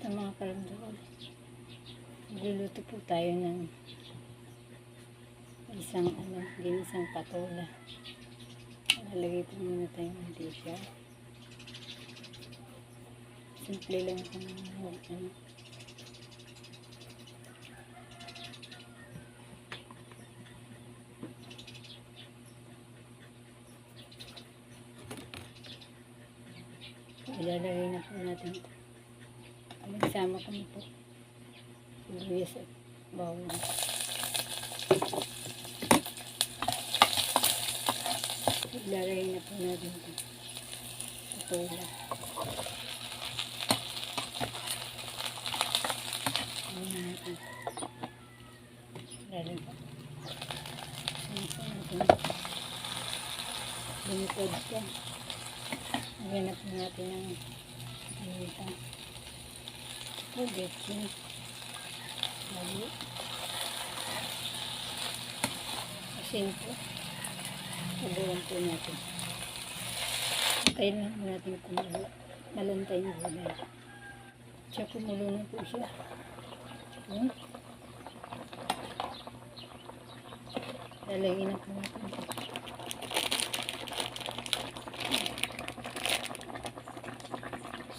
Basta mga karamdaman, magluluto po tayo ng ginisang patola. Lalagay po muna tayo ng mantika. Simple lang po ilalagay na po natin ito. Nagsama ko na po sibuyas at bawang. Ilalagay na po natin ito patola. Natin ilalagay po lumipad ka. Lagyan po natin ng ganito betsin lagi asin po saburan po natin. Antayin lang natin kumulo, malantay yung gulay. Siya kumulo na po siya. Lalagyan na po natin ito.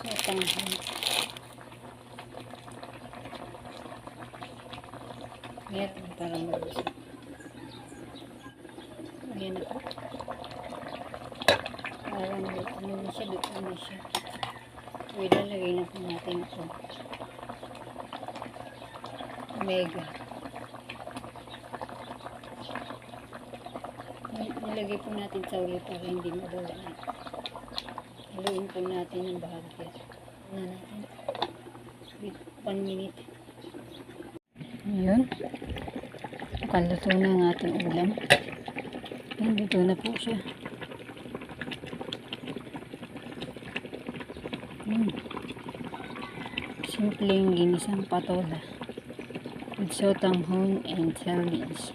Sa tanghal. Meron para malusog. Ayan na po. Parang ano na siya, luto na siya. So, ilalagay na po natin ito. Omega. Nilagay po natin sa uli para hindi mawala. Haluin po natin ng bahagya. Na natin. With 1 minute. Ayan. Nakaluto na ang ating ulam. Ayan, dito na po siya. Simpleng ginisang patola with sotanghon and sardines.